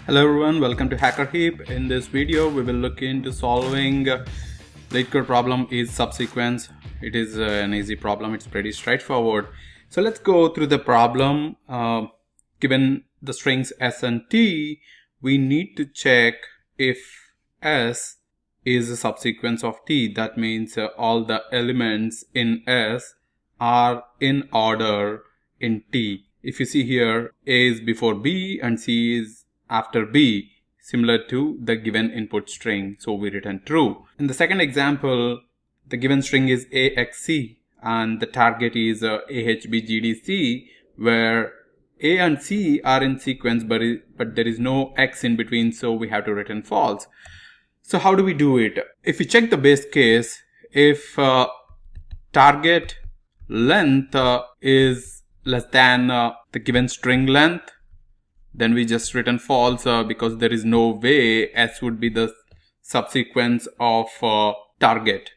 Hello everyone, welcome to Hacker Heap. In this video we will look into solving Leetcode problem is subsequence. It is an easy problem, it's pretty straightforward. So let's go through the problem. Given the strings s and t, we need to check if s is a subsequence of t. That means all the elements in s are in order in t. If you see here, a is before b and c is after b, similar to the given input string, so we return true. In the second example, the given string is axc and the target is ahbgdc, where a and c are in sequence but there is no x in between, so we have to return false. So how do we do it? If we check the base case, if target length is less than the given string length, then we just return false because there is no way s would be the subsequence of target.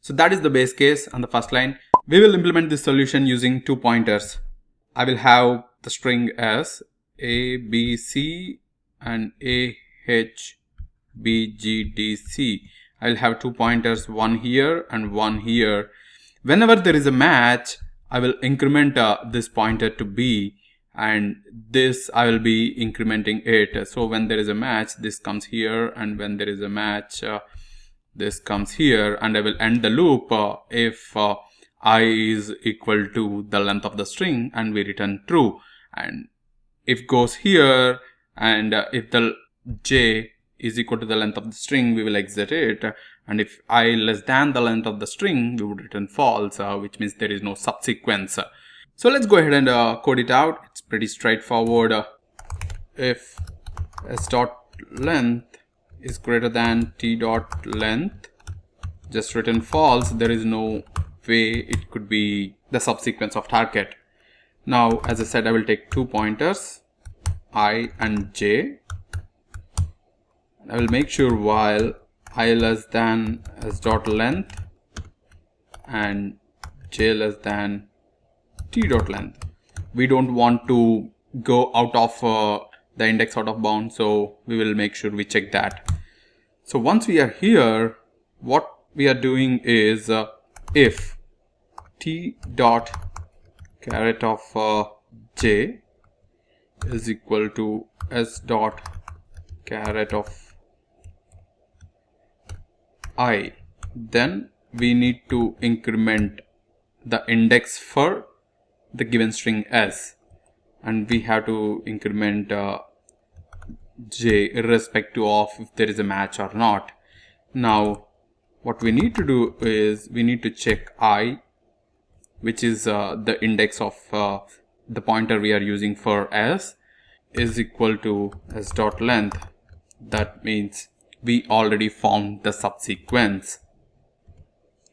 So that is the base case on the first line. We will implement this solution using 2 pointers. I will have the string s, a, b, c and a, h, b, g, d, c. I will have 2 pointers, one here and one here. Whenever there is a match, I will increment this pointer to b, and this I will be incrementing it. So when there is a match, this comes here, and when there is a match, this comes here, and I will end the loop if I is equal to the length of the string and we return true. And if goes here, and if the j is equal to the length of the string, we will exit it, and if I less than the length of the string, we would return false, which means there is no subsequence. So let's go ahead and code it out. It's pretty straightforward. If s dot length is greater than t dot length, just return false. There is no way it could be the subsequence of target. Now, as I said, I will take 2 pointers, I and j. I will make sure while I less than s dot length and j less than t dot length. We don't want to go out of the index out of bound, so we will make sure we check that. So once we are here, what we are doing is if t dot caret of j is equal to s dot caret of I, then we need to increment the index for the given string s, and we have to increment j irrespective of if there is a match or not. Now what we need to do is we need to check I, which is the index of the pointer we are using for s, is equal to s dot length. That means we already found the subsequence.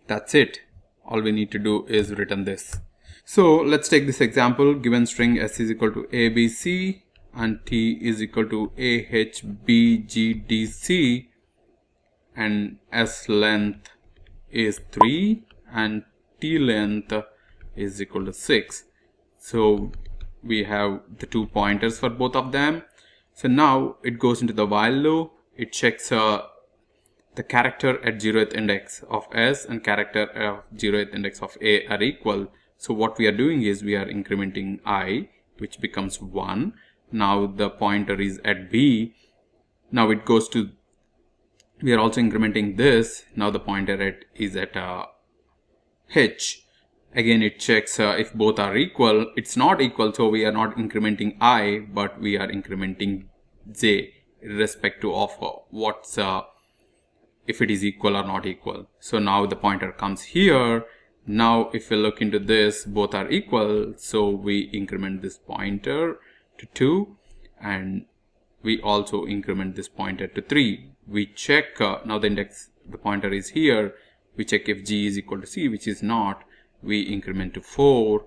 That's it. All we need to do is return this. So let's take this example. Given string s is equal to abc and t is equal to ahbgdc, and s length is 3 and t length is equal to 6. So we have the 2 pointers for both of them. So now it goes into the while loop. It checks the character at 0th index of s and character of 0th index of a are equal. So what we are doing is we are incrementing I, which becomes 1. Now the pointer is at b. Now it goes to, we are also incrementing this. Now the pointer is at h. Again it checks if both are equal. It's not equal, so we are not incrementing I, but we are incrementing j irrespective of what's if it is equal or not equal. So now the pointer comes here. Now if we look into this, both are equal, so we increment this pointer to 2 and we also increment this pointer to 3. We check now the pointer is here. We check if g is equal to c, which is not. We increment to 4.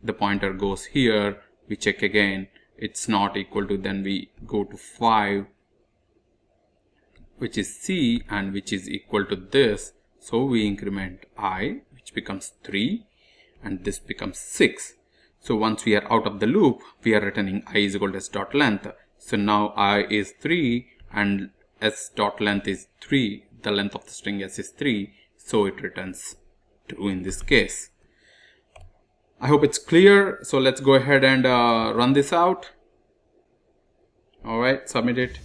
The pointer goes here. We check again, it's not equal to, then we go to 5, which is c and which is equal to this. So we increment I, which becomes 3, and this becomes 6. So once we are out of the loop, we are returning I is equal to s dot length. So now I is 3 and s dot length is 3. The length of the string s is 3. So it returns true in this case. I hope it's clear. So let's go ahead and run this out. All right, submit it.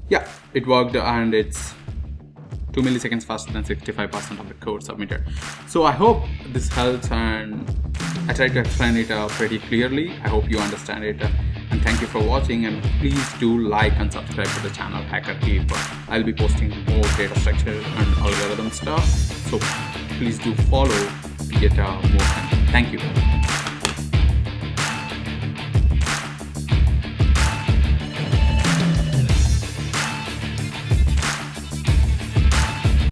Yeah, it worked, and it's 2 milliseconds faster than 65% of the code submitted. So I hope this helps, and I tried to explain it pretty clearly. I hope you understand it, and thank you for watching, and please do like and subscribe to the channel Hacker Heap. I'll be posting more data structure and algorithm stuff, so please do follow to get more content. Thank you.